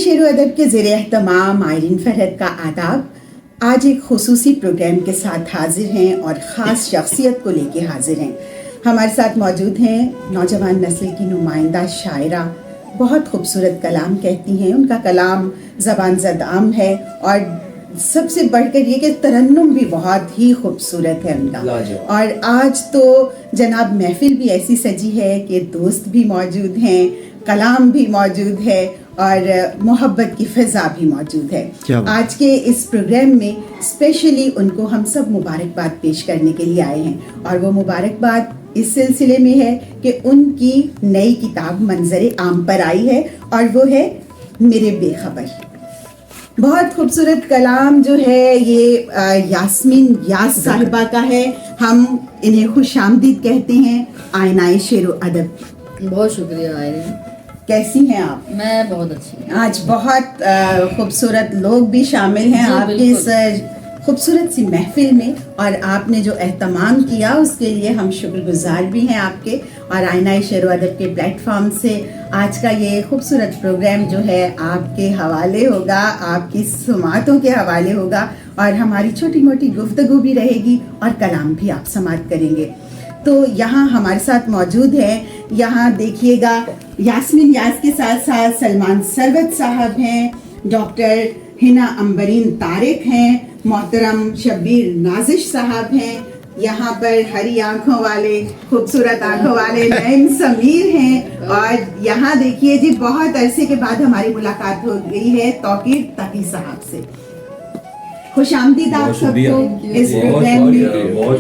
شعر و ادب کے زیر اہتمام آئرین فرحت کا آداب آج ایک خصوصی پروگرام کے ساتھ حاضر ہیں اور خاص شخصیت کو لے کے حاضر ہیں. ہمارے ساتھ موجود ہیں نوجوان نسل کی نمائندہ شاعرہ، بہت خوبصورت کلام کہتی ہیں. ان کا کلام زبان زد عام ہے اور سب سے بڑھ کر یہ کہ ترنم بھی بہت ہی خوبصورت ہے ان کا. اور آج تو جناب محفل بھی ایسی سجی ہے کہ دوست بھی موجود ہیں، کلام بھی موجود ہے اور محبت کی فضا بھی موجود ہے. آج کے اس پروگرام میں اسپیشلی ان کو ہم سب مبارکباد پیش کرنے کے لیے آئے ہیں، اور وہ مبارکباد اس سلسلے میں ہے کہ ان کی نئی کتاب منظر عام پر آئی ہے اور وہ ہے میرے بے خبر. بہت خوبصورت کلام جو ہے یہ یاسمین یاس صاحبہ کا ہے. ہم انہیں خوش آمدید کہتے ہیں آئینہ شعر و ادب. بہت شکریہ آئرین. کیسی ہیں آپ؟ میں بہت اچھی ہوں. آج بہت خوبصورت لوگ بھی شامل ہیں آپ کی اس خوبصورت سی محفل میں، اور آپ نے جو اہتمام کیا اس کے لیے ہم شکر گزار بھی ہیں آپ کے. اور آئینہ شعر و ادب کے پلیٹ فارم سے آج کا یہ خوبصورت پروگرام جو ہے آپ کے حوالے ہوگا، آپ کی سماعتوں کے حوالے ہوگا، اور ہماری چھوٹی موٹی گفتگو بھی رہے گی اور کلام بھی آپ سماعت کریں گے. تو یہاں ہمارے ساتھ موجود ہیں، یہاں دیکھیے گا یاسمین یاس کے ساتھ ساتھ سلمان سروت صاحب ہیں، ڈاکٹر ہنا امبرین طارق ہیں، محترم شبیر نازش صاحب ہیں، یہاں پر ہری آنکھوں والے خوبصورت آنکھوں والے نعیم سمیر ہیں، اور یہاں دیکھیے جی بہت عرصے کے بعد ہماری ملاقات ہو گئی ہے توقیر تقی صاحب سے. خوش آمدید آپ سب کو اس پروگرام میں.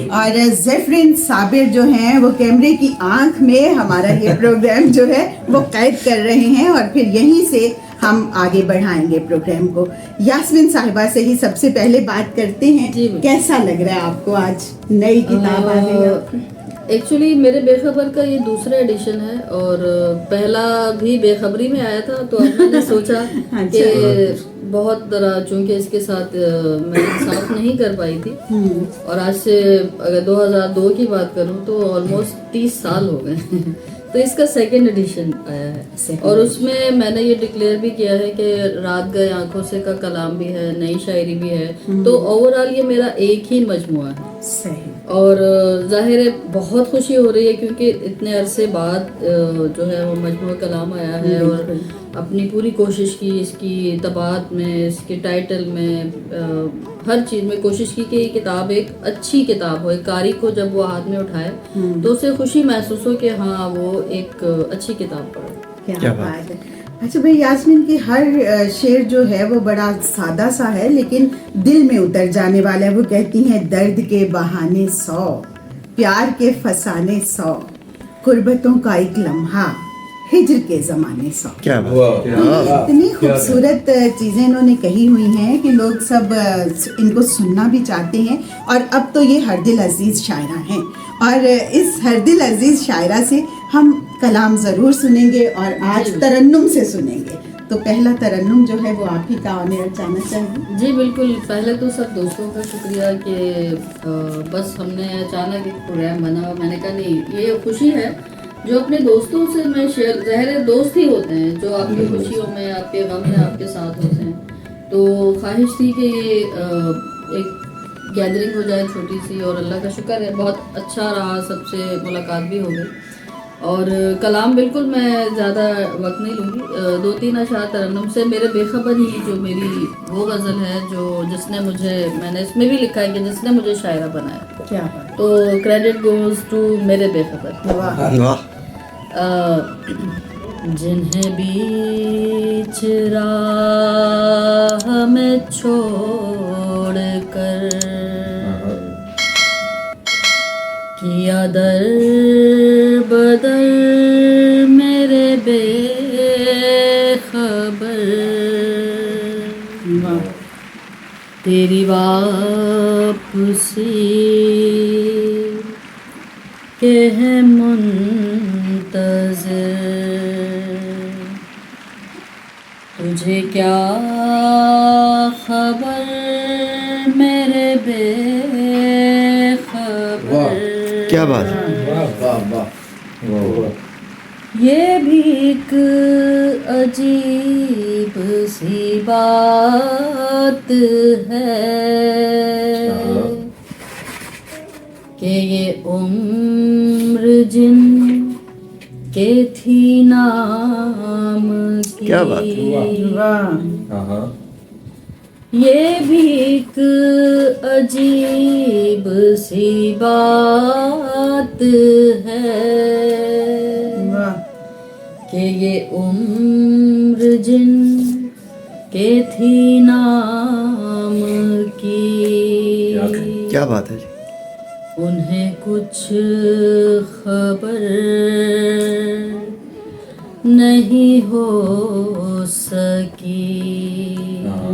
اور زیفرین صابر جو ہیں وہ کیمرے کی آنکھ میں ہمارا یہ پروگرام جو ہے وہ قید کر رہے ہیں، اور پھر یہیں سے ہم آگے بڑھائیں گے پروگرام کو. یاسمین صاحبہ سے ہی سب سے پہلے بات کرتے ہیں، کیسا لگ رہا ہے آپ کو آج نئی کتاب آ گئی ہے؟ ایکچولی میرے بے خبر کا یہ دوسرا ایڈیشن ہے، اور پہلا بھی بے خبری میں آیا تھا، تو اب میں نے سوچا کہ بہت طرح چونکہ اس کے ساتھ میں انصاف نہیں کر پائی تھی، اور آج سے اگر 2002 کی بات کروں تو آلموسٹ 30 سال ہو گئے، تو اس کا سیکنڈ ایڈیشن آیا ہے. اور اس میں نے یہ ڈکلیئر بھی کیا ہے کہ رات گئے آنکھوں سے کا کلام بھی ہے، نئی شاعری بھی ہے، تو اوور آل یہ میرا ایک ہی مجموعہ ہے. صحیح. اور ظاہر ہے بہت خوشی ہو رہی ہے کیونکہ اتنے عرصے بعد جو ہے وہ مجموعہ کلام آیا ہے، اور اپنی پوری کوشش کی اس کی طباعت میں، اس کے ٹائٹل میں، ہر چیز میں کوشش کی کہ یہ کتاب ایک اچھی کتاب ہو. ایک قاری کو جب وہ ہاتھ میں اٹھائے تو اسے خوشی محسوس ہو کہ ہاں وہ ایک اچھی کتاب پڑھے. کیا بات ہے. اچھا بھائی، یاسمین کی ہر شعر جو ہے وہ بڑا سادہ سا ہے لیکن دل میں اتر جانے والا ہے. وہ کہتی ہیں درد کے بہانے 100، پیار کے فسانے 100، قربتوں کا ایک لمحہ، ہجر کے زمانے 100. کیا بات. اتنی خوبصورت چیزیں انہوں نے کہی ہوئی ہیں کہ لوگ سب ان کو سننا بھی چاہتے ہیں. اور اب تو یہ ہر دل عزیز شاعرہ ہیں، اور اس ہر دل عزیز شاعرہ سے ہم کلام ضرور سنیں گے، اور آج ترنم سے سنیں گے. تو پہلا ترنم جو ہے وہ آپ ہی کا آن ایئر جانا چاہیے. جی بالکل. پہلے تو سب دوستوں کا شکریہ کہ بس ہم نے اچانک ایک پروگرام بنا، میں نے کہا نہیں یہ خوشی ہے جو اپنے دوستوں سے میں شیئر، ظاہر دوست ہی ہوتے ہیں جو آپ کی خوشیوں میں، آپ کے غم میں آپ کے ساتھ ہوتے ہیں. تو خواہش تھی کہ ایک گیدرنگ ہو جائے چھوٹی سی، اور اللہ کا شکر ہے بہت اچھا رہا، سب سے ملاقات بھی ہو گئی. اور کلام بالکل میں زیادہ وقت نہیں لوں گی. 2-3 اشعار ترنم سے. میرے بے خبر ہی جو میری وہ غزل ہے جس نے مجھے، میں نے اس میں بھی لکھا ہے کہ جس نے مجھے شاعرہ بنایا. کیا بات. تو کریڈٹ گوز ٹو میرے بے خبر. جنہیں بیچ راہ میں چھوڑ کر کیا در بدر میرے بے خبر، تیری واپسی کے ہے منتظر، تجھے کیا خبر میرے بے خبر. کیا بات. یہ بھی ایک عجیب سی بات ہے کہ یہ عمر جن کے تھی نام کی، کیا بات ہے، واہ یہ بھی ایک عجیب سی بات ہے واہ کہ یہ عمر جن کے تھی نام کی، کیا بات ہے جی، انہیں کچھ خبر نہیں ہو سکی،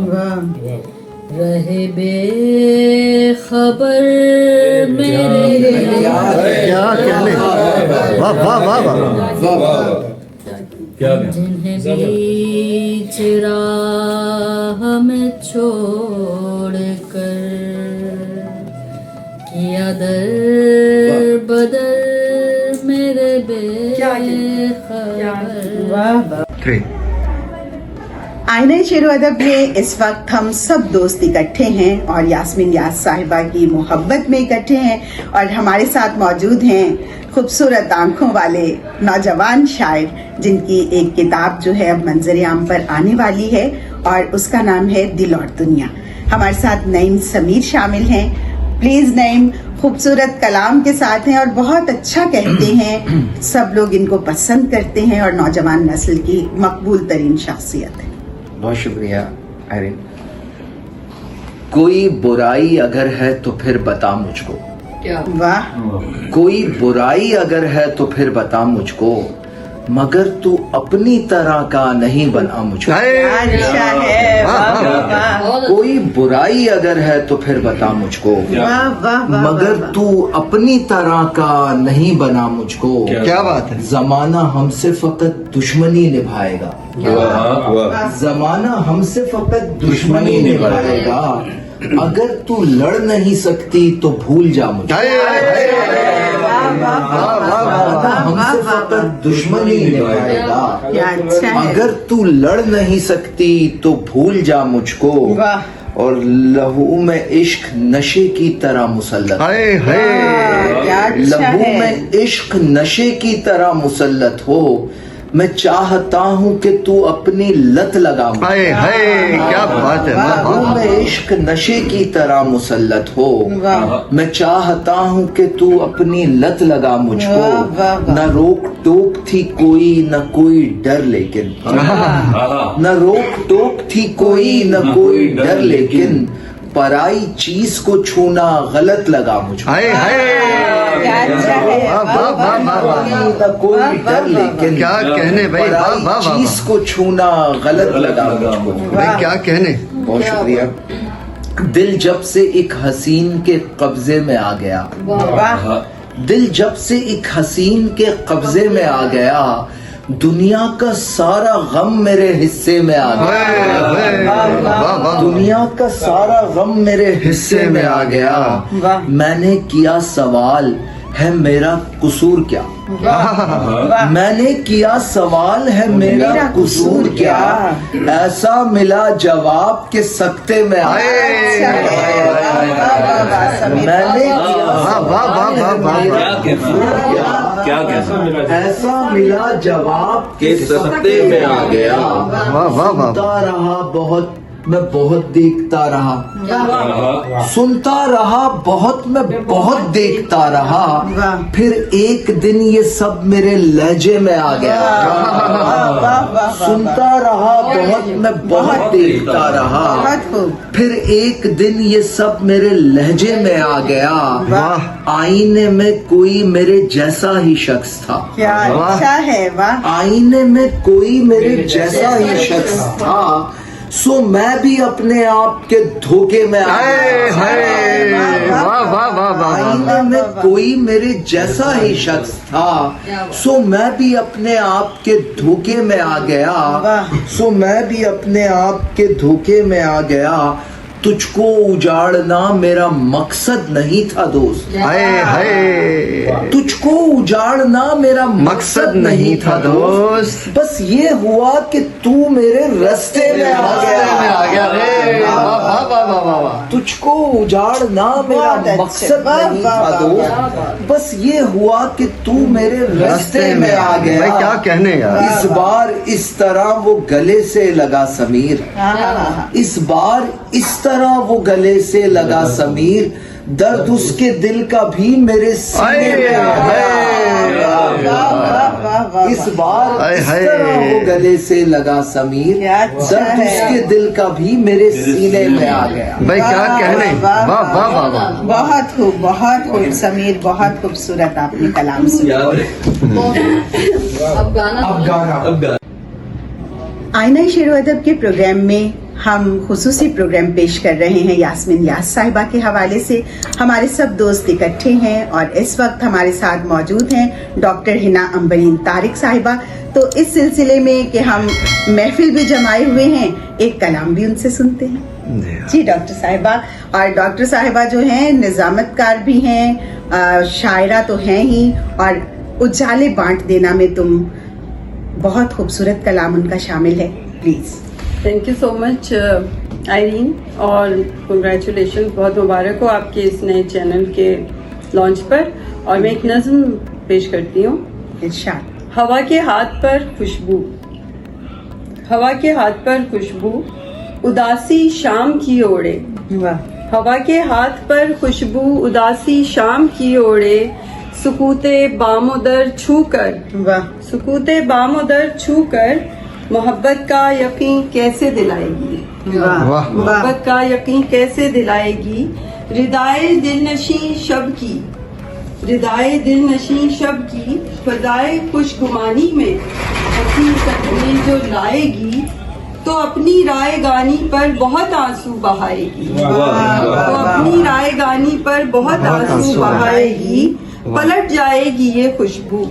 واہ رہے بے خبر میرے کیا کہنے، واہ واہ واہ واہ، جنہیں بیچ راہ میں چھوڑ کر کیا در بدر میرے بے خبر۔ واہ 3 آئینہ شعر و ادب میں اس وقت ہم سب دوست اکٹھے ہیں اور یاسمین یاس صاحبہ کی محبت میں اکٹھے ہیں، اور ہمارے ساتھ موجود ہیں خوبصورت آنکھوں والے نوجوان شاعر جن کی ایک کتاب جو ہے اب منظر عام پر آنے والی ہے اور اس کا نام ہے دل اور دنیا۔ ہمارے ساتھ نعیم سمیر شامل ہیں۔ پلیز نعیم خوبصورت کلام کے ساتھ ہیں اور بہت اچھا کہتے ہیں، سب لوگ ان کو پسند کرتے ہیں اور نوجوان نسل کی مقبول ترین شخصیت ہے۔ بہت شکریہ آئرین۔ کوئی برائی اگر ہے تو پھر بتا مجھ کو، کیا واہ کوئی برائی اگر ہے تو پھر بتا مجھ کو، مگر تو اپنی طرح کا نہیں بنا مجھ کو۔ اچھا ہے، واہ واہ واہ کوئی برائی اگر ہے تو پھر بتا مجھ کو، واہ واہ واہ مگر تو اپنی طرح کا نہیں بنا مجھ کو۔ کیا بات ہے، زمانہ ہم سے فقط دشمنی نبھائے گا، زمانہ ہم سے فقط دشمنی نبھائے گا، اگر تو لڑ نہیں سکتی تو بھول جا مجھے۔ ہم سے فقط دشمنی نبھائے گا، کیا اچھا ہے، اگر تو لڑ نہیں سکتی تو بھول جا مجھ کو، واہ اور لہو میں عشق نشے کی طرح مسلط، ہائے ہائے، کیا اچھا لہو ہے، میں عشق نشے کی طرح مسلط ہو، میں چاہتا ہوں کہ تو اپنی لت لگا مجھ کو۔ ہائے ہائے، کیا بات ہے، واہ لہو واہ، میں عشق نشے کی طرح مسلط ہو، واہ میں چاہتا ہوں کہ تو اپنی لت لگا مجھ کو، واہ واہ واہ۔ نہ روک ٹوک تھی کوئی نہ کوئی ڈر لیکن، نہ روک ٹوک تھی کوئی نہ کوئی ڈر لیکن، پرائی چیز کو چھونا غلط لگا مجھ کو۔ ہائے ہائے، کیا اچھا ہے، واہ واہ واہ واہ واہ، نہ کوئی ڈر لیکن، کیا کہنے بھائی، واہ پرائی واہ واہ چیز کو چھونا غلط لگا مجھ کو۔ بھائی، کیا کہنے، بہت شکریہ۔ دل جب سے ایک حسین کے قبضے میں آ گیا، واہ دل جب سے ایک حسین کے قبضے میں آ گیا، دنیا کا سارا غم میرے حصے میں آ گیا، واہ واہ، دنیا کا سارا غم میرے حصے میں آ گیا، واہ میں نے کیا سوال ہے میرا قصور کیا، میں نے کیا سوال ہے میرا قصور کیا، ایسا ملا جواب کے سکتے میں آیا، میں نے واہ واہ واہ واہ واہ، ایسا ملا جواب کے سکتے میں آ گیا، واہ واہ واہ، سنتا رہا بہت میں بہت دیکھتا رہا، سنتا رہا بہت میں بہت دیکھتا رہا، پھر ایک دن یہ سب میرے لہجے میں آ گیا، سنتا رہا بہت میں بہت دیکھتا رہا، بہت خوب، پھر ایک دن یہ سب میرے لہجے میں آ گیا، واہ، آئینے میں کوئی میرے جیسا ہی شخص تھا، کیا اچھا ہے، واہ آئینے میں کوئی میرے جیسا ہی شخص تھا، سو میں بھی اپنے آپ کے دھوکے میں آ ہائے گیا، ہائے، واہ واہ واہ واہ، آئینے میں کوئی میرے جیسا ہی شخص تھا، سو میں بھی اپنے آپ کے دھوکے میں آ گیا، سو میں بھی اپنے آپ کے دھوکے میں آ گیا، तुझको उजाड़ना मेरा मकसद नहीं था दोस्त, हाय हाय तुझको उजाड़ना मेरा मकसद नहीं था दोस्त, बस ये हुआ कि तू मेरे रास्ते में आ गया, वाह वाह वाह वाह वाह। तुझको उजाड़ना मेरा बहुत अच्छे, मकसद वाह, नहीं वाह, था दोस्त, बस ये हुआ कि तू मेरे रास्ते में आ भाई गया। क्या कहने यार। इस बार इस तरह वो गले से लगा समीर, इस बार इस तरह वो गले से लगा समीर, दर्द उसके दिल का भी मेरे सीने में आ गया। इस बार इस तरह वो गले से लगा समीर, क्या अच्छा दर्द है। उसके दिल का भी मेरे सीने में आ गया। भाई क्या कहने, वाह वाह वाह वाह। बहुत खूब समीर, बहुत खूबसूरत आपने कलाम सुना। अब गाना आईना शेरो अदब के प्रोग्राम में हम खुसूसी प्रोग्राम पेश कर रहे हैं यास्मीन यास साहिबा के हवाले से। हमारे सब दोस्त इकट्ठे हैं और इस वक्त हमारे साथ मौजूद हैं डॉक्टर हिना अंबरीन तारिक साहिबा। तो इस सिलसिले में कि हम महफिल भी जमाए हुए हैं, एक कलाम भी उनसे सुनते हैं। जी डॉक्टर साहिबा। और डॉक्टर साहिबा जो हैं निजामतकार भी हैं, शायरा तो हैं ही, और उजाले बांट देना में तुम, बहुत खूबसूरत कलाम उनका शामिल है। Please. Thank you so much Irene, और कंग्रेचुलेशन, बहुत मुबारक हो आपके इस नए चैनल के लॉन्च पर। और मैं एक नज़्म पेश करती हूँ। इरशाद। हवा के हाथ पर खुशबू, हवा के हाथ पर खुशबू, उदासी शाम की ओढ़े, वाह। हवा के हाथ पर खुशबू, उदासी शाम की ओढ़े, सुकूते बामोदर छू कर, वाह। सुकूते बामोदर छू कर, मोहब्बत का यकीन कैसे दिलाएगी, वाह वाह। मोहब्बत का यकीन कैसे दिलाएगी, रिदाए दिल नशी शब की, रिदाए दिल नशी शब की, फजाए खुशगुमानी में हकीकत में जो लाएगी, तो अपनी राय गानी पर बहुत आंसू बहाएगी, तो अपनी राय गानी पर बहुत आंसू बहाएगी, पलट जाएगी ये खुशबू,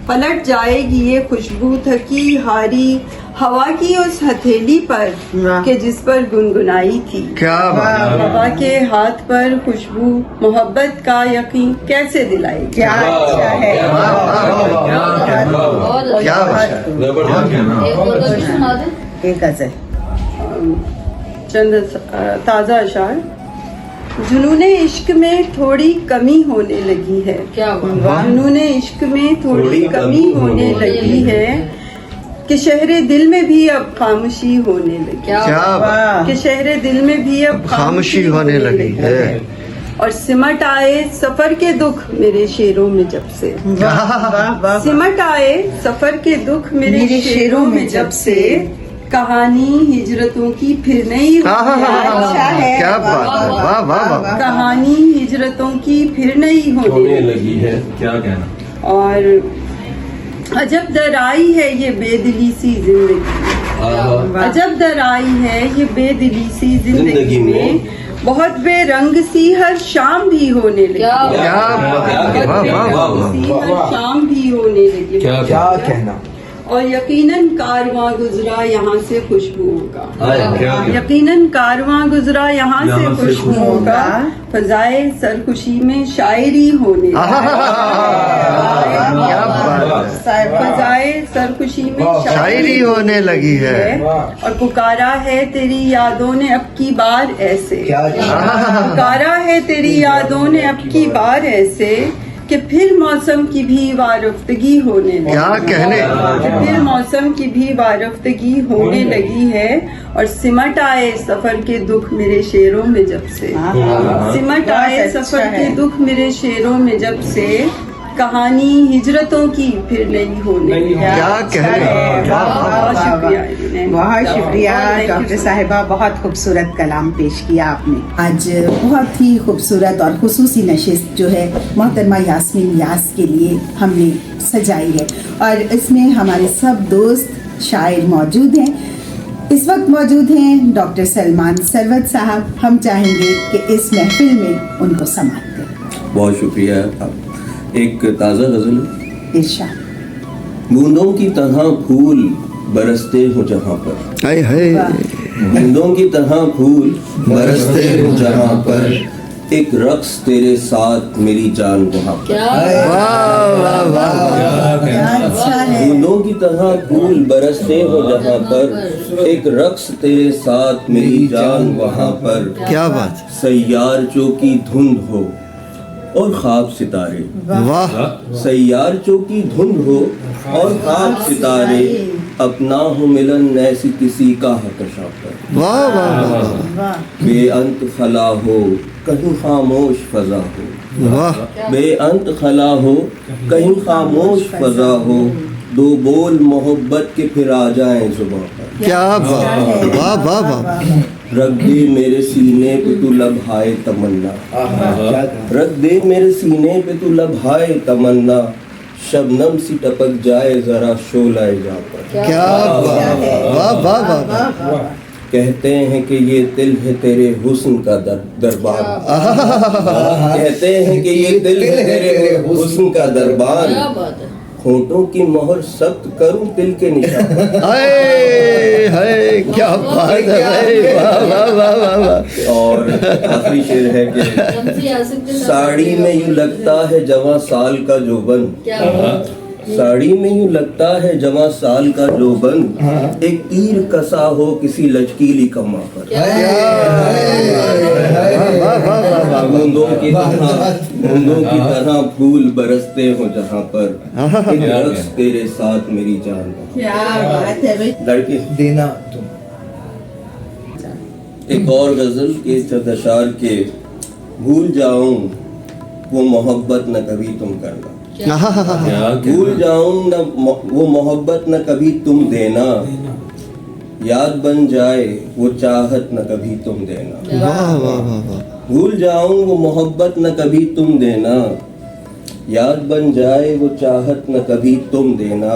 पलट जाएगी ये खुशबू, थकी हारी हवा की उस हथेली पर वाह। के जिस पर गुनगुनाई थी। क्या बात। हवा के हाथ पर खुशबू, मोहब्बत का यकीन कैसे दिलाएगी। क्या अच्छा है। और क्या बात। एक दो गज़ल सुना दे। एक गजल। चंद ताज़ा अशार। जुनूने इश्क में थोड़ी कमी होने लगी है, क्या बात। जुनूने इश्क में थोड़ी कमी होने लगी है, कि शहरे दिल में भी अब खामोशी होने लगी, क्या क्या बात। वाह। कि शहरे दिल में भी अब खामोशी होने लगी है। और सिमट आए सफर के दुख मेरे शेरों में जब से, वाह वाह वाह। सिमट आए सफर के दुख मेरे शेरों में जब से, कहानी हिजरतों की फिर नहीं अच्छा है। क्या बात। वाह वाह वाह। कहानी हिजरतों की फिर नहीं होने लगी है, क्या कहना। और अजब दराई है ये बेदिली सी जिंदगी, अजब दराई है ये बेदिली सी जिंदगी में, बहुत बेरंग सी हर शाम भी होने लगी, क्या क्या बात। वाह वाह वाह। सी हर शाम भी होने लगी, क्या कहना। और यकीनन कारवां गुजरा यहाँ से खुशबुओं का, क्या यकीनन कारवां गुजरा यहाँ से खुशबुओं का, फजाए सरखुशी में शायरी होने लगी, क्या बात। फजाए सरखुशी में शायरी होने लगी है। और पुकारा है तेरी यादों ने अब की बार ऐसे, पुकारा है तेरी यादों ने अब की बार ऐसे, कि फिर मौसम की भी वारफ्तगी होने लगी, क्या कहने। कि फिर मौसम की भी वारफ्तगी होने लगी है, और सिमट आए सफर के दुख मेरे शेरों में जब से, सिमट आए सफर के दुख मेरे शेरों में जब से, कहानी हिजरतों की फिर नहीं होने लगी। क्या कहने। बहुत शुक्रिया। बहुत शुक्रिया डॉक्टर साहिबा, बहुत खूबसूरत कलाम पेश किया आपने। आज बहुत ही खूबसूरत और खुसूसी नशिस्त जो है मोहतरमा यास्मीन यास के लिए हमने सजाई है, और इसमें हमारे सब दोस्त शायर मौजूद हैं। इस वक्त मौजूद हैं डॉक्टर सलमान सरवत साहब। हम चाहेंगे कि इस महफिल में उनको समाअत दें। बहुत शुक्रिया। एक ताज़ा गजल। इरशाद। बूंदों की तरह फूल बरसते हो जहाँ पर, हाय हाय। बूंदों की तरह फूल बरसते हो जहाँ पर, एक रक्स तेरे साथ मेरी जान वहाँ पर। क्या क्या अच्छा है। बूंदों की तरह फूल बरसते हो जहाँ पर, एक रक्स तेरे साथ मेरी जान वहाँ पर। क्या बात, सैयारचों की धुंध हो और ख्वाब सितारे, वाह सैयारचों की धुंध हो और ख्वाब सितारे, अपना हो मिलन ऐसी किसी का हकशा पर। वाह वाह वाह वाह बेअंत खला हो कहीं खामोश फजा हो, वाह, बेअंत खला हो कहीं खामोश फजा हो, दो बोल मोहब्बत के फिर आ जाएं जुबां पर। क्या बात, वाह वाह वाह, रख दे मेरे सीने पे तू लम्हाए तमन्ना, रख दे मेरे सीने पे तू लम्हाए तमन्ना, शबनम सी टपक जाए जरा शोलाए जा पर। क्या बात, वाह वाह वाह वाह, कहते हैं कि ये दिल है तेरे हुस्न का दरबार, कहते हैं कि ये दिल है तेरे हुस्न का दरबार, क्या बात है। होठों की मोहर सख्त करूं दिल के निशान। हाय हाय, क्या बात है भाई, वाह वाह वाह वाह वाह। और आखिरी शेर है कि रमज़ी आसिफ के साथ साड़ी में यूं लगता है जवां साल का जोबन, क्या बात है। साड़ी में यूं लगता है जवां साल का जोबन, एक तीर कसा हो किसी लचकीली कमा पर। बूंदों की तरह फूल बरसते हो जहाँ पर, एक रक्स तेरे साथ मेरी जान। क्या बात है भाई। लड़की देना तुम। एक और गजल के चदशार के, भूल जाऊं वो मोहब्बत न कभी तुम करना, भूल जाऊं न वो मोहब्बत न कभी तुम देना, याद बन जाए वो चाहत न कभी तुम देना, वाह वाह वाह वाह, भूल जाऊं वो मोहब्बत न कभी तुम देना, याद बन जाए वो चाहत न कभी तुम देना,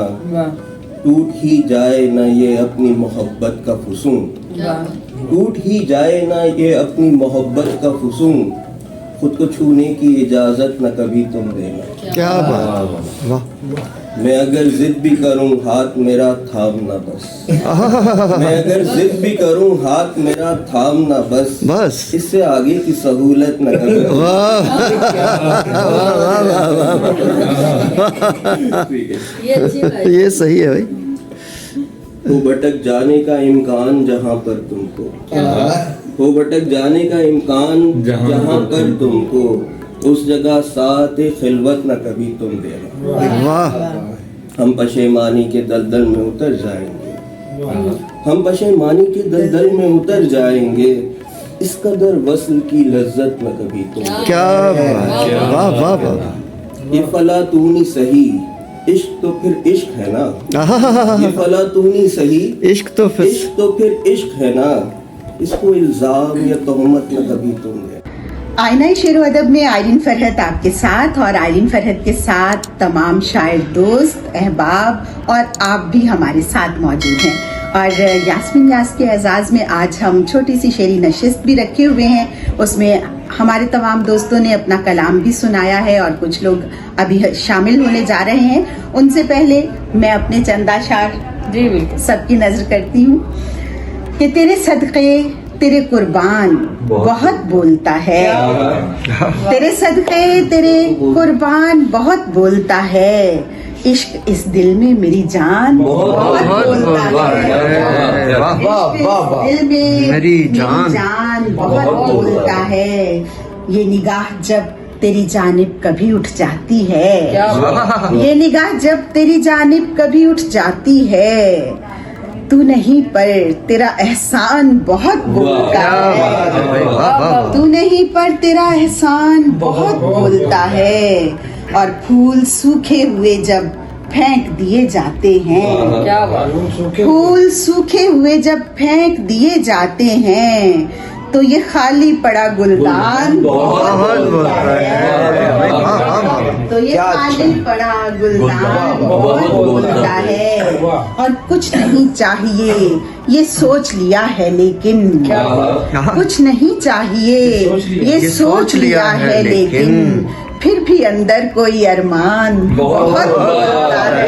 टूट ही जाए ना ये अपनी मोहब्बत का फुसून, टूट ही जाए ना ये अपनी मोहब्बत का फुसून, खुद को छूने की इजाजत न कभी तुम देना। क्या बात, वाह, मैं अगर जिद भी करूं हाथ मेरा थामना बस, मैं अगर जिद भी करूं हाथ मेरा थामना बस, बस, इससे आगे की सहूलत न कभी। वाह ये अच्छी बात। ये सही है भाई, वो भटक जाने का इम्कान जहां पर तुमको, वो भटक जाने का इम्कान जहां पर तुमको, उस जगह साथ खिलवत न कभी तुम देना। वाह, हम पशेमानी के दलदल में उतर जाएंगे, हम पशेमानी के दलदल में उतर जाएंगे, इस कदर वस्ल की लज्जत न कभी तुम। क्या बात, वाह वाह वाह, ये फला तूनी सही, इश्क तो फिर इश्क है ना, ये फला तूनी सही, इश्क तो फिर, इश्क तो फिर इश्क है ना, इसको इल्जाम या तोहमत न कभी तुम दे। आईना शेर अदब में आयरीन फरहत आपके साथ, और आयरीन फरहत के साथ तमाम शायर दोस्त, अहबाब और आप भी हमारे साथ मौजूद हैं। और यास्मीन यास के एजाज़ में आज हम छोटी सी शेरी नशिस्त भी रखे हुए हैं, उसमें हमारे तमाम दोस्तों ने अपना कलाम भी सुनाया है और कुछ लोग अभी शामिल होने जा रहे हैं। उनसे पहले मैं अपने चंद अशार जी बिल्कुल सबकी नजर करती हूँ कि तेरे सदक़े तेरे कुर्बान बहुत बोलता है, तेरे सदक़े तेरे कुर्बान बहुत बोलता है, इश्क इस दिल में मेरी जान बहुत बोलता है, वाह इश्क इस दिल में मेरी जान बहुत बोलता है, ये निगाह जब तेरी जानिब कभी उठ जाती है, ये निगाह जब तेरी जानिब कभी उठ जाती है, तू नहीं पर तेरा एहसान बहुत बोलता है, तू नहीं पर तेरा एहसान बहुत बोलता है, और फूल सूखे हुए जब फेंक दिए जाते हैं, क्या बात। फूल सूखे हुए जब फेंक दिए जाते हैं, तो ये खाली पड़ा गुलदान बहुत बोलता है, तो ये खाली पड़ा गुलदान बहुत बोलता है, और कुछ नहीं चाहिए ये सोच लिया है लेकिन, कुछ नहीं चाहिए ये सोच लिया है लेकिन, फिर भी अंदर कोई अरमान बहुत बोलता है,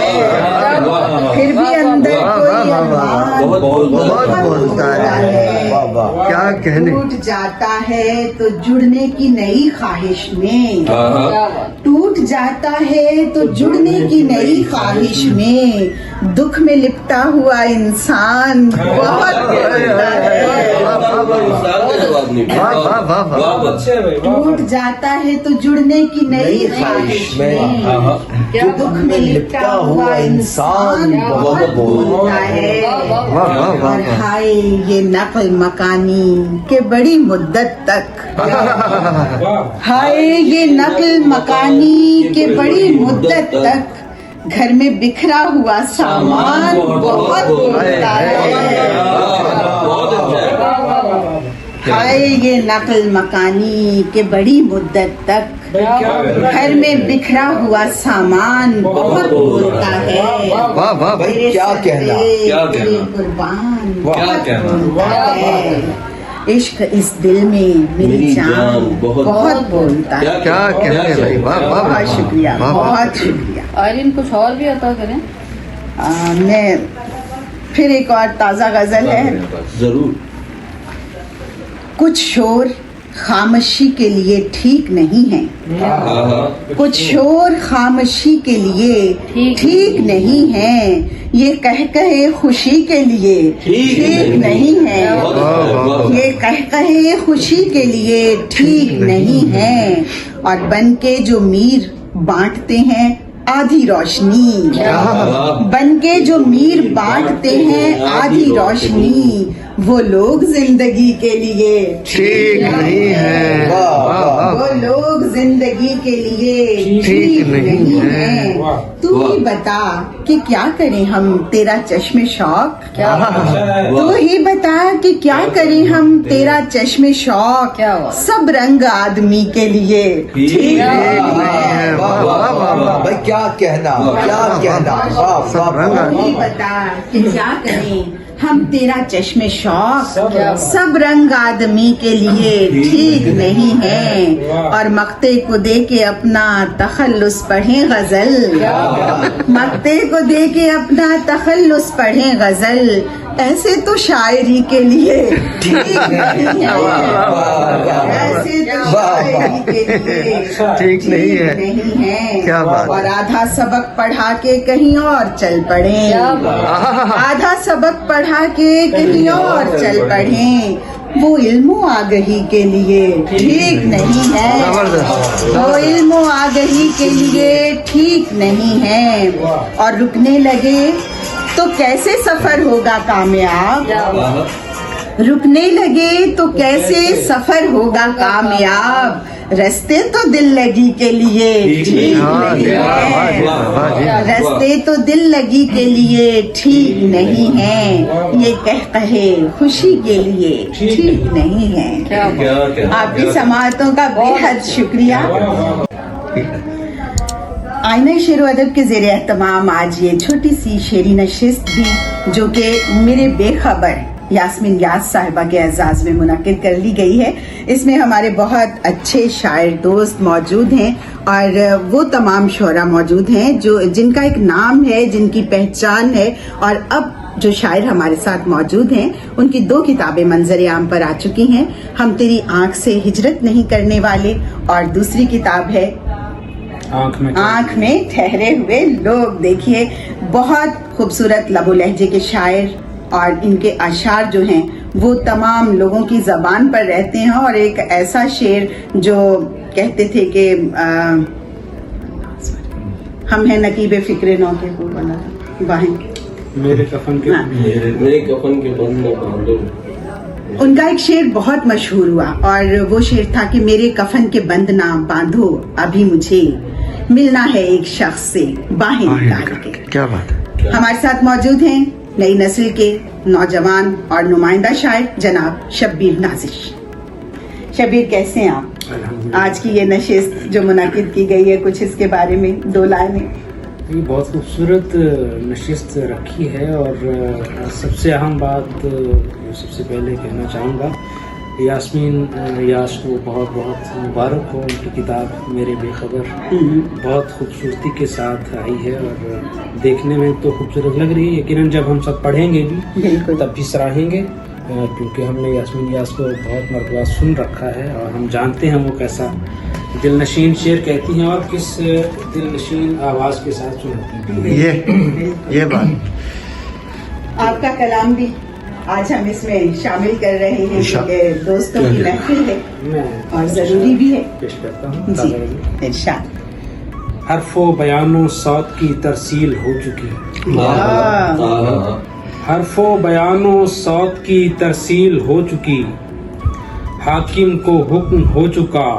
फिर भी अंदर कोई अरमान बहुत बोलता है। वाह वाह, क्या कहने। टूट जाता है तो जुड़ने की नई ख्वाहिश में, टूट जाता है तो जुड़ने की नई ख्वाहिश में, दुख में लिपटा हुआ इंसान बहुत बोलता है। टूट जाता है तो जुड़ने की नई ख्वाहिश में, दुख में लिपटा हुआ इंसान बहुत बोलता है। और हाय ये नकल मकानी के बड़ी मुद्दत तक, हाय ये नकल मकानी के बड़ी मुद्दत तक, घर में बिखरा हुआ सामान बहुत बोलता है। हाय ये नकल मकानी के बड़ी मुद्दत तक, घर में बिखरा हुआ सामान बहुत बोलता है। वाह वाह भाई, मेरे क्या कहना, क्या सदके कहना, कुर्बान क्या बहुत कहना। बोलता है। इश्क इस दिल में मेरी जान बहुत बोलता है। क्या कहने भाई, वाह वाह वाह, बहुत शुक्रिया, वाह, वाह। बहुत शुक्रिया। आयरन कुछ और भी अता करें। मैं फिर एक और ताज़ा गज़ल है। जरूर। कुछ शोर खामोशी के लिए ठीक नहीं है, कुछ शोर खामोशी के लिए ठीक नहीं है, ये कह कहे खुशी के लिए ठीक नहीं है, ये कह कहे खुशी के लिए ठीक नहीं है। और बन के जो मीर बांटते हैं आधी रोशनी, बन के जो मीर बांटते हैं आधी रोशनी, वो लोग जिंदगी के लिए ठीक नहीं है। वो लोग जिंदगी के लिए ठीक नहीं है। तू ही बता कि क्या करें हम तेरा चश्मे शौक, तू ही बता कि क्या करें हम तेरा चश्मे शौक, सब रंग आदमी के लिए ठीक नहीं है। भाई क्या कहना, क्या कहना, वाह वाह। तू ही बता कि क्या करें हम तेरा चश्मे शौक, सब रंग आदमी के लिए ठीक नहीं है। और मक्ते को दे के अपना तखल्लुस पढ़े गजल, मक्ते को दे के अपना तखल्लुस पढ़े गजल, ऐसे तो शायरी के लिए ठीक नहीं है, ऐसे तो शायरी के लिए ठीक नहीं है। नहीं है। क्या बात। और आधा सबक पढ़ा के कहीं और चल पड़े, आधा सबक पढ़ा के कहीं और चल पढ़े, वो इल्मो आगही के लिए ठीक नहीं है, वो इल्मो आगही के लिए ठीक नहीं है। और रुकने लगे तो कैसे सफर होगा कामयाब, रुकने लगे तो कैसे सफर होगा कामयाब, रास्ते तो दिल लगी के लिए ठीक नहीं है, रास्ते तो दिल लगी के लिए ठीक नहीं है, ये कह कहे खुशी के लिए ठीक नहीं है। आपकी समाअतों का बेहद शुक्रिया। आईना शेर अदब के ज़ेरे एहतमाम आज ये छोटी सी शेरी नशिस्त भी, जो कि मेरे बेखबर यास्मीन याज साहिबा के एजाज में मुनक्किद कर ली गई है। इसमें हमारे बहुत अच्छे शायर दोस्त मौजूद हैं और वो तमाम शोरा मौजूद हैं जो जिनका एक नाम है, जिनकी पहचान है। और अब जो शायर हमारे साथ मौजूद हैं उनकी 2 किताबें मंजर आम पर आ चुकी हैं, हम तेरी आंख से हिजरत नहीं करने वाले, और दूसरी किताब है आंख में ठहरे हुए लोग। देखिए बहुत खूबसूरत लबो लहजे के शायर, और इनके अशार जो हैं वो तमाम लोगों की ज़बान पर रहते हैं। और एक ऐसा शेर जो कहते थे कि हम हैं नकीबे फिक्रे नौ के, वो वाला बाहें मेरे कफन के, मेरे कफन के बंद में बांधो। उनका एक शेर बहुत मशहूर हुआ और वो शेर था कि मेरे कफन के बंद ना बांधो, अभी मुझे मिलना है एक शख्स से बाहें निकाल के। क्या बात है। हमारे साथ मौजूद हैं नई नस्ल के नौजवान और नुमाइंदा शायर जनाब शब्बीर नाजिश। शब्बीर कैसे हैं आप? आज की ये नशिस्त जो मुनाकिद की गई है, कुछ इसके बारे में 2 लाइनें। ये बहुत खूबसूरत नशिस्त रखी है और सबसे अहम बात सबसे पहले कहना चाहूँगा यास्मीन यास को बहुत बहुत मुबारक हो। उनकी किताब मेरे बेखबर बहुत खूबसूरती के साथ आई है और देखने में तो खूबसूरत लग रही है, यकीनन जब हम सब पढ़ेंगे भी तब भी सराहेंगे, क्योंकि हमने यास्मीन यास को बहुत मरतबा सुन रखा है और हम जानते हैं वो कैसा दिलनशीन शेर कहती हैं और किस दिलनशीन आवाज़ के साथ सुनाती हैं। ये बात आपका कलाम भी आज हम इसमें शामिल कर रहे हैं क्योंकि दोस्तों की महफिल है मैं और जरूरी भी है। पेश करता हूँ। जी इरशाद। हर्फो बयानो सौत की तरसील हो चुकी, हर्फो बयानो सौत की तरसील हो चुकी, हाकिम को हुक्म हो चुका,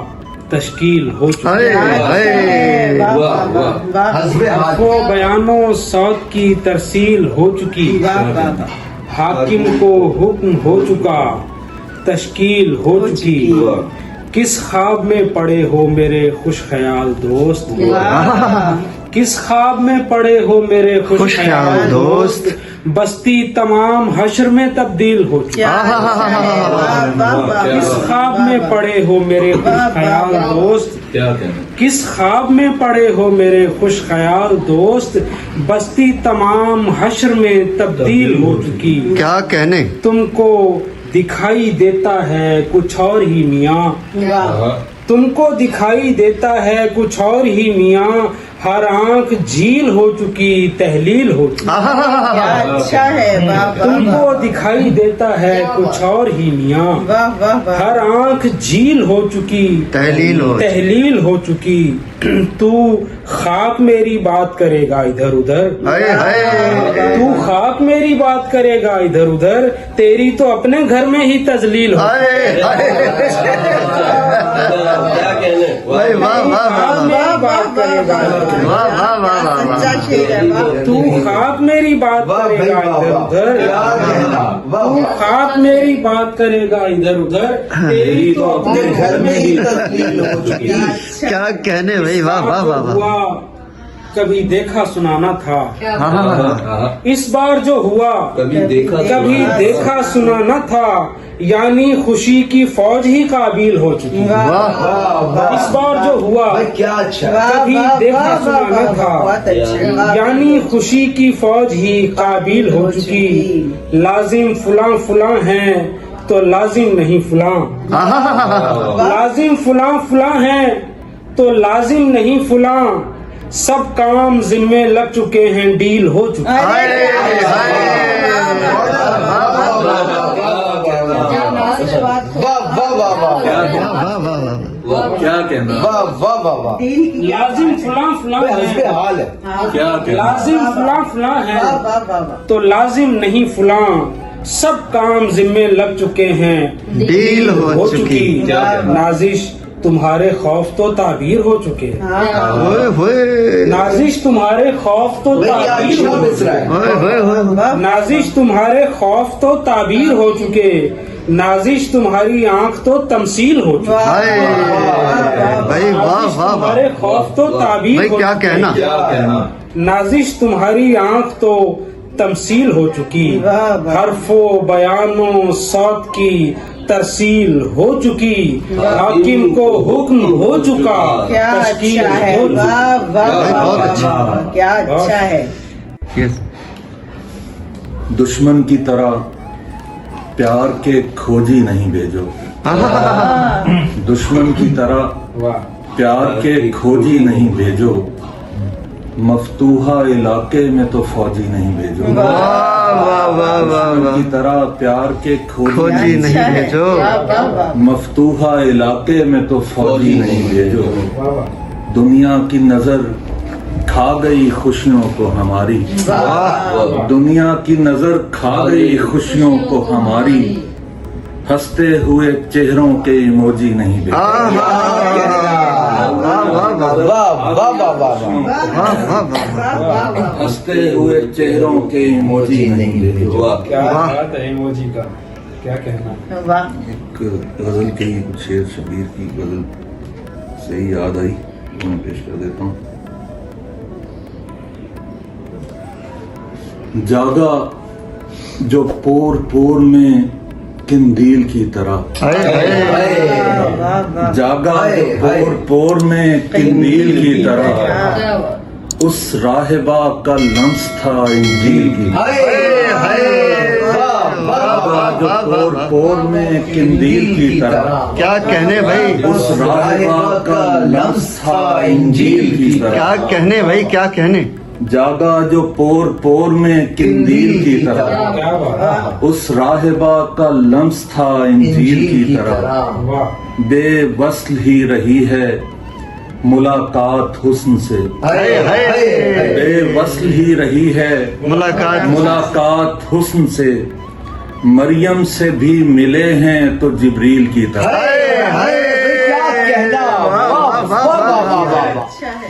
तश्कील हो चुकी। हर्फो बयानो सौत की तरसील हो चुकी, हाकिम को हुक्म हो चुका, तश्कील हो चुकी। किस ख्वाब में पड़े हो मेरे खुश ख्याल दोस्त, किस ख्वाब में पड़े हो मेरे खुश ख्याल दोस्त, बस्ती तमाम हश्र में तब्दील हो चुकी। किस ख्वाब में पड़े हो मेरे खुश ख्याल दोस्त, किस ख्वाब में पड़े हो मेरे खुश ख्याल दोस्त, बस्ती तमाम हश्र में तब्दील हो चुकी। क्या कहने, तुमको दिखाई देता है कुछ और ही मियाँ, तुमको दिखाई देता है कुछ और ही मियाँ, हर आंख झील हो चुकी, तहलील हो चुकी। क्या अच्छा है, तुमको दिखाई देता है कुछ और ही मियाँ, हर आंख झील हो चुकी, तहलील हो चुकी। तू खाक मेरी बात करेगा इधर उधर, तू खाक मेरी बात करेगा इधर उधर, तेरी तो अपने घर में ही तजलील हो। क्या कहने, वाह वाह वाह मेरी बात करेगा तू खाक मेरी बात करेगा इधर उधर, तू खाक मेरी बात करेगा इधर उधर, तेरी तो अपने घर में ही तब्दील हो चुकी। क्या कहने भाई, वाह वाह वाह वाह। हुआ कभी देखा सुनाना था, इस बार जो हुआ कभी देखा सुनाना था, यानी खुशी की फौज ही काबिल हो चुकी। इस बार जो हुआ क्या अच्छा, कभी देखा सुनाना था, यानी खुशी की फौज ही काबिल हो चुकी। लाजिम फुलां फुलां हैं तो लाजिम नहीं फुलां, लाजिम फुलां फुलां हैं तो लाजिम नहीं फुलां, सब काम जिम्मे लग चुके हैं, डील हो चुकी। क्या कहना, लाजिम फुलां फुलां है, लाजिम फुलां फुलां है तो लाजिम नहीं फुलां, सब काम जिम्मे लग चुके हैं, डील हो चुकी। नाजिश तुम्हारे खौफ तो ताबीर हो चुके, नाजिश तुम्हारे खौफ तो ताबीर हो, नाजिश तुम्हारे खौफ तो ताबीर हो चुके, नाजिश तुम्हारी आंख तो तमसील हो चुकी। भाई वाह वाह तुम्हारे खौफ तो ताबीर भाई, हो क्या चुके, कहना, नाजिश तुम्हारी आंख तो तमसील हो चुकी, हर्फो बयानो सौत की तरसील हो चुकी, हाकिम को हुक्म हो चुका, क्या तश्कील अच्छा है, हो चुकी। वाह वाह बहुत वाह, अच्छा। वाह, क्या अच्छा है। यस, दुश्मन की तरह प्यार के खोजी नहीं भेजो, दुश्मन की तरह वाह प्यार के खोजी नहीं भेजो, मफतूहा इलाके में तो फौजी नहीं भेजो, दुश्मन की तरह प्यार के खोजी नहीं भेजो, मफतूहा इलाके में तो फौजी नहीं भेजो। दुनिया की नजर खा गई खुशियों को हमारी, दुनिया की नजर खा गई खुशियों को हमारी, हंसते हुए चेहरों के इमोजी नहीं भेजो। हंसते हुए चेहरों के इमोजी नहीं भेजो। क्या बात है इमोजी का, क्या कहना। वाह, एक गजल के ही कुछ शेर शबीर की गजल से ही याद आई, मैं पेश कर देता हूँ। जागा जो पोर पोर में किंदील की तरह, जागा जो पोर पोर में किंदील की तरह, क्या बात। उस राहिबा का लम्स था इंजील की तरह, जागा जो पोर पोर में किंदील की तरह, क्या कहने भाई, उस राहिबा का लम्स था इंजील की तरह, क्या कहने भाई, क्या कहने। जागा जो पोर पोर में किंदील की तरह, उस राहिबा का लम्स था इंजील की तरह, बेवस्ल ही रही है मुलाकात हुस्न से, बेवस्ल ही रही है मुलाकात हुस्न से, मरियम से भी मिले हैं तो जिब्रील की तरह।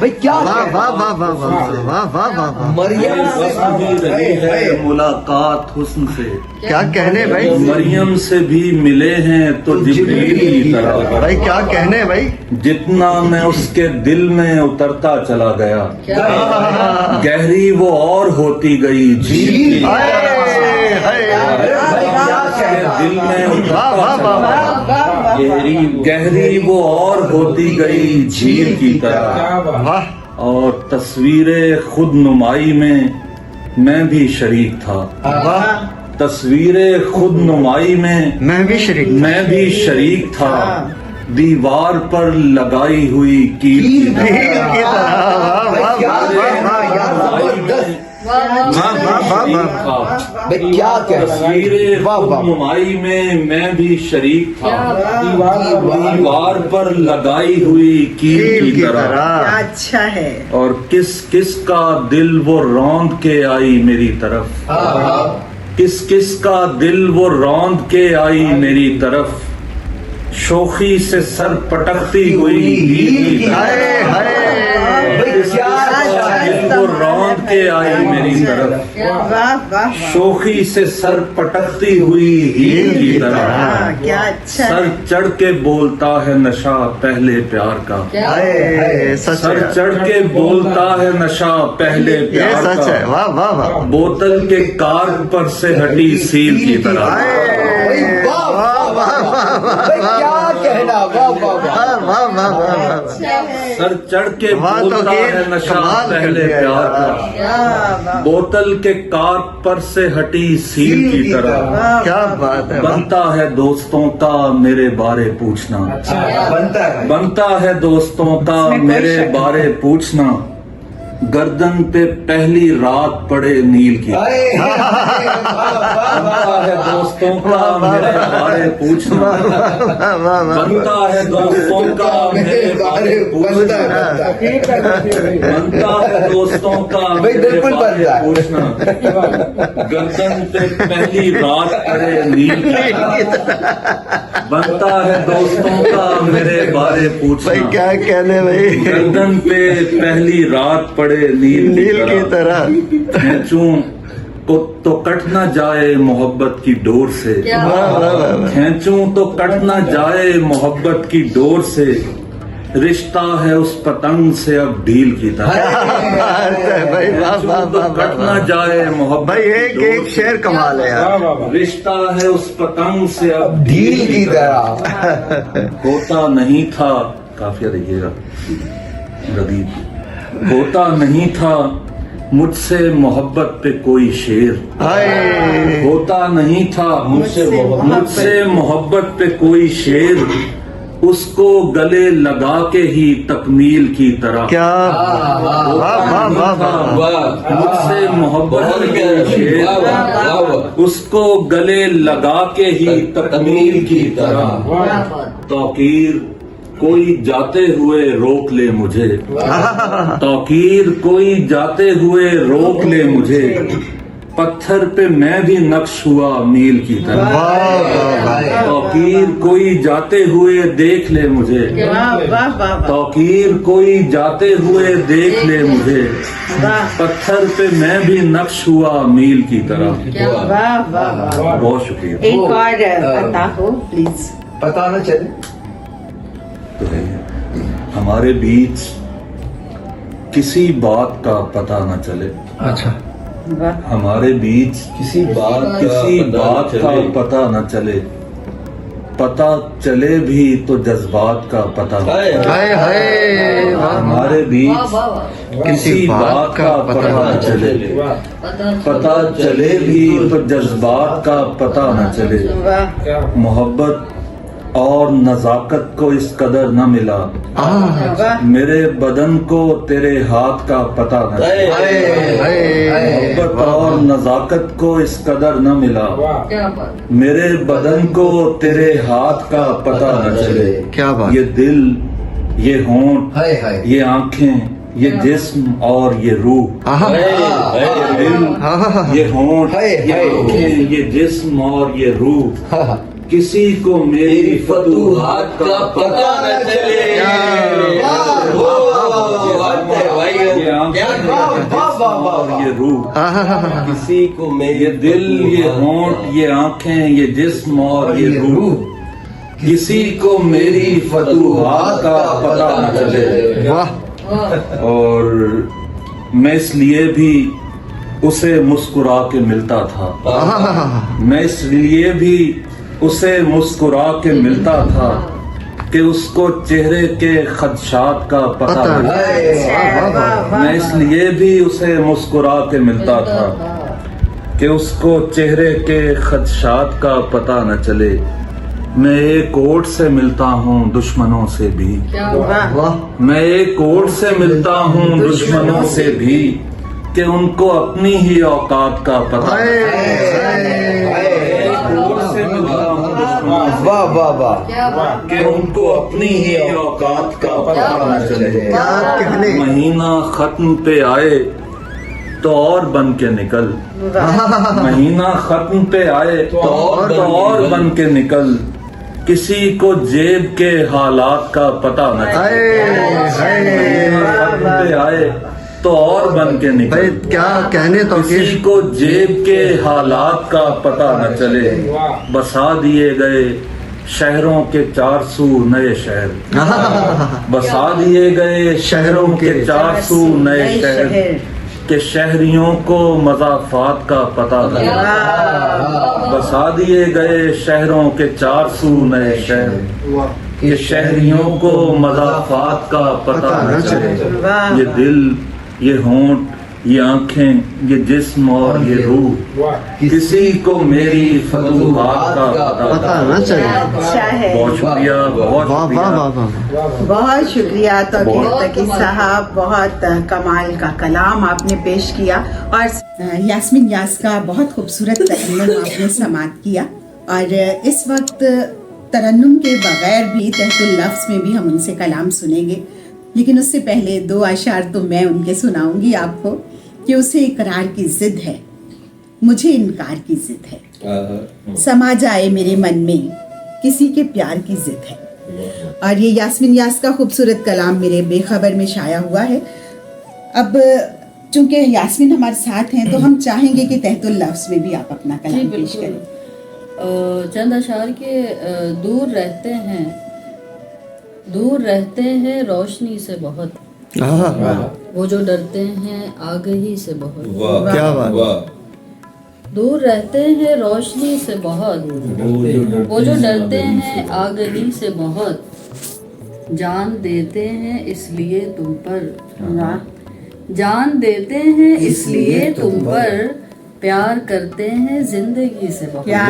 भाई क्या वाह वाह वाह वाह वाह वाह वाह वाह वाह। मरियम बेवस्ल ही रही है मुलाकात हुस्न से, क्या कहने भाई, मरियम से भी मिले हैं तो जिब्रील की तरह, भाई क्या कहने भाई। जितना मैं उसके दिल में उतरता चला गया, गहरी वो और होती गई झील की तरह, दिल में उतरता चला गया, गहरी वो और होती गई झील की तरह, वाह और तस्वीरें खुद नुमाई में मैं भी शरीक था, वाह, तस्वीरें खुद नुमाई में मैं भी शरीक। मैं भी शरीक था, दीवार पर लगाई हुई कील की की तरह, वाह वाह वाह भाई क्या कह तस्वीरें खुद नुमाई में मैं भी शरीक था, दीवार पर लगाई हुई कील की तरह, अच्छा है। और किस किस का दिल वो रौंद के आई मेरी तरफ, किस किस का दिल वो रौंद के आई मेरी तरफ, शोखी से सर पटकती हुई हील की तरह, किस किस का दिल वो रौंद के आई मेरी तरफ, वाह वाह, शोखी से सर पटकती हुई हील की तरह, क्या अच्छा सर है। चढ़ के बोलता है नशा पहले प्यार का, सच सर है, चढ़ के बोलता है नशा पहले ये प्यार सच है, का, वाह वाह वाह। बोतल के कार्क पर से हटी सील की तरह, क्या कहना, वाह वाह वाह वाह वाह वाह। सर चढ़ के वाह, तो बोलता ये है नशा कमाल कर पहले दिया प्यार यार। का, बोतल के कार्क पर से हटी सील की तरह, क्या बात है, वाह। बनता है दोस्तों का मेरे बारे पूछना, बनता है बनता है दोस्तों का मेरे बारे पूछना, गर्दन पे पहली रात पड़े नील की, बनता है दोस्तों का मेरे बारे पूछना, बनता है दोस्तों का मेरे बारे पूछना, बनता है दोस्तों का मेरे बिल्कुल बारे बनता है। पूछना, गर्दन पे पहली रात पड़े नील की, बनता है दोस्तों का मेरे बारे भाई पूछना, क्या कहने भाई, गर्दन पे पहली रात पड़े नील की तरह। खींचूं तो कट ना जाए मोहब्बत की डोर से, वाह वाह वाह। खींचूं तो कट ना जाए मोहब्बत की डोर से, रिश्ता है उस पतंग से अब ढील की तरह, भाई वाह वाह तो वाह कट ना वाह। जाए मोहब्बत भाई की एक डोर एक से, शेर कमाल है यार। रिश्ता है उस पतंग से अब ढील की तरह। होता नहीं था, काफिया देखिएगा प्रदीप, होता नहीं था मुझसे मोहब्बत पे कोई शेर, हाय होता नहीं था मुझसे मोहब्बत पे कोई शेर, उसको गले लगा के ही तकमील की तरह, क्या वाह वाह वाह वाह। मुझसे मोहब्बत पे कोई शेर, उसको गले लगा के ही तकमील की तरह, तौकीर कोई जाते हुए रोक ले मुझे, तौकीर कोई जाते हुए रोक ले मुझे, पत्थर पे मैं भी नक्श हुआ मील की तरह, तौकीर कोई जाते हुए देख ले मुझे, तौकीर कोई जाते हुए देख ले मुझे, पत्थर पे मैं भी नक्श हुआ मील की तरह। वाह वाह वाह। बहुत शुक्रिया। एक और पता हो प्लीज। पता न चले तो है हमारे बीच किसी बात का पता न चले, अच्छा वाह हमारे बीच किसी बात का पता न चले, पता चले भी तो जज्बात का पता न हाय हाय हाय वाह हमारे वाह बीच वाह वाह किसी बात का पता न चले पता चले भी तो जज्बात का पता न चले मोहब्बत और नजाकत को इस कदर न मिला मेरे बदन को तेरे हाथ का पता न चले मोहब्बत और नजाकत को इस कदर न मिला क्या बात मेरे बदन को तेरे हाथ का पता न चले क्या बात ये दिल ये होंठ ये आंखें ये जिस्म और ये रूह आहा ये दिल ये होंठ ये आंखें ये जिस्म और ये रूह किसी को मेरी फतूहात का पता न चले ये आंखें और ये रूह किसी को मेरी ये दिल ये होंठ ये आंखें ये जिस्म और ये रूह किसी को मेरी फतूहात का पता न चले वाह और मैं इसलिए भी उसे मुस्कुरा के मिलता था मैं इसलिए भी उसे मुस्कुरा के मिलता था कि उसको चेहरे के खदशात का पता न चले मैं इसलिए भी उसे मुस्कुरा के मिलता था कि उसको चेहरे के खदशात का पता न चले मैं एक ओट से मिलता हूँ दुश्मनों से भी क्या बात मैं एक ओट से मिलता हूँ दुश्मनों से भी कि उनको अपनी ही औकात का पता वाह वाह वाह क्या बात कि उनको अपनी ही औकात का पता न चले क्या कहने महीना खत्म पे आए तो और बन के निकल महीना खत्म पे आए तो और बन के निकल किसी को जेब के हालात का पता न चले महीना खत्म पे आए तो और बन के भाई निकल क्या कहने तो किसी को जेब के हालात का पता न चले बसा दिए गए शहरों के 400 नए शहर बसा दिए गए शहरों के 400 नए शहर के शहरियों को मज़ाफ़ात का पता न चले बसा दिए गए शहरों के 400 नए शहर के शहरियों को मज़ाफ़ात का पता न चले ये दिल ये होंठ ये आंखें ये जिस्म और ये रूह किसी को मेरी फतूहात का पता न चले अच्छा है बहुत शुक्रिया बहुत वाह वाह शुक्रिया वाह वाह बहुत शुक्रिया तौकीर तकी साहब बहुत कमाल का कलाम आपने पेश किया और यास्मीन यास का बहुत खूबसूरत तरन्नुम आपने समात किया और इस वक्त तरन्नुम के बगैर भी तहतुल लफ्ज़ में भी हम उनसे कलाम सुनेंगे लेकिन उससे पहले 2 अशार तो मैं उनके सुनाऊंगी आपको कि उसे इकरार की जिद है मुझे इनकार की जिद है समा जाए मेरे मन में किसी के प्यार की जिद है और ये यास्मीन यास का खूबसूरत कलाम मेरे बेखबर में शाया हुआ है। अब चूंकि यास्मीन हमारे साथ हैं तो हम चाहेंगे कि तहतुल लफ्ज़ में भी आप अपना जी कलाम पेश करें। बिल्कुल चंद अशार के दूर रहते हैं रोशनी से बहुत वो जो डरते हैं आगही से बहुत वाह क्या बात। वाह दूर रहते हैं रोशनी से बहुत वो जो डरते हैं आगही से बहुत जान देते हैं इसलिए तुम पर जान देते हैं इसलिए तुम पर प्यार करते हैं जिंदगी से बहुत वाह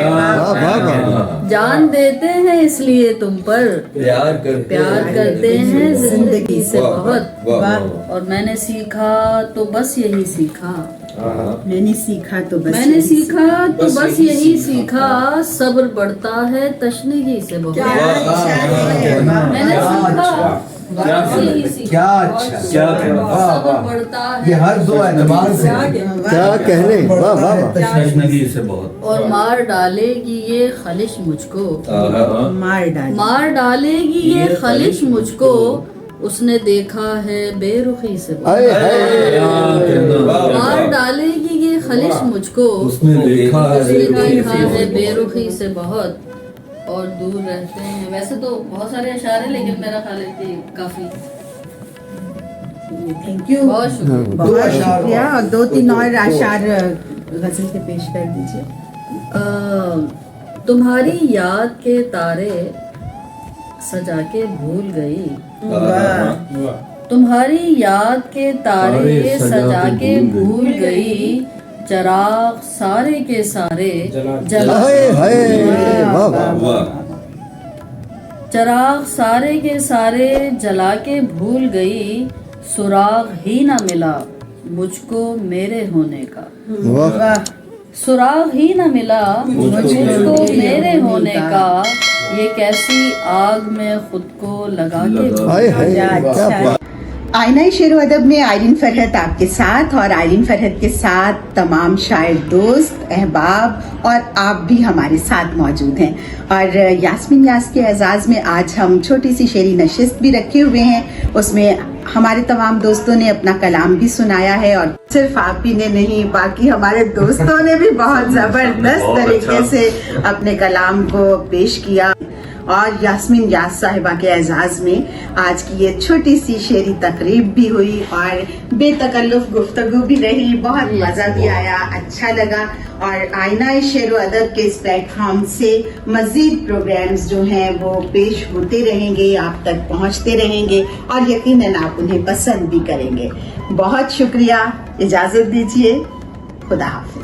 वाह वाह जान देते हैं इसलिए तुम पर प्यार करते हैं जिंदगी से वाह, बहुत वाह, वाह। और मैंने सीखा तो बस यही सीखा मैंने सीखा तो बस मैंने यही सीखा तो बस यही सीखा सब्र बढ़ता है तशनगी से बहुत मैंने सीखा बस यही सीखा क्या अच्छा, क्या वाह, वाह। बढ़ता है ये हर दो एतबार से क्या कहने वाह वाह वाह और मार डालेगी ये खलिश मुझको मार डालेगी ये खलिश मुझको उसने देखा है बेरुखी से आए हाय मार डालेगी ये खलिश मुझको उसने देखा है बेरुखी से बहुत और दूर रहते हैं वैसे तो बहुत सारे अशारे लेकिन मेरा ख्याल है कि काफी थैंक यू बहुत शुक्रिया बहुत शुक्रिया और 2-3 और आशार गजल के पेश कर दीजिए। तुम्हारी याद के तारे सजा के भूल गई, तुम्हारी याद के तारे सजा के भूल गई, चराग सारे के सारे जला हाय हाय वाह वाह वाह चराग सारे के सारे जला के भूल गई, सुराग ही ना मिला मुझको मेरे होने का, वाह सुराग ही ना मिला मुझको मेरे होने का, ये कैसी आग में खुद को लगा के हाय हाय क्या बात आईना शेर अदब में आइलिन फरहत आपके साथ, और आइलिन फरहत के साथ तमाम शायर दोस्त, अहबाब और आप भी हमारे साथ मौजूद हैं। और यास्मीन यास के एजाज़ में आज हम छोटी सी शेरी नशिस्त भी रखे हुए हैं, उसमें हमारे तमाम दोस्तों ने अपना कलाम भी सुनाया है, और सिर्फ आप ही ने नहीं बाकी हमारे दोस्तों ने भी बहुत ज़बरदस्त तरीके से अपने कलाम को पेश किया। और यास्मीन यास साहिबा के एजाज़ में आज की ये छोटी सी शेरी तकरीब भी हुई और बेतकल्लुफ़ गुफ्तगू भी रही, बहुत मज़ा भी आया, अच्छा लगा। और आईना शेर अदब के इस प्लेटफॉर्म से मज़ीद प्रोग्राम्स जो हैं वो पेश होते रहेंगे, आप तक पहुंचते रहेंगे और यकीनन आप उन्हें पसंद भी करेंगे। बहुत शुक्रिया, इजाज़त दीजिए, खुदा हाफ़िज़।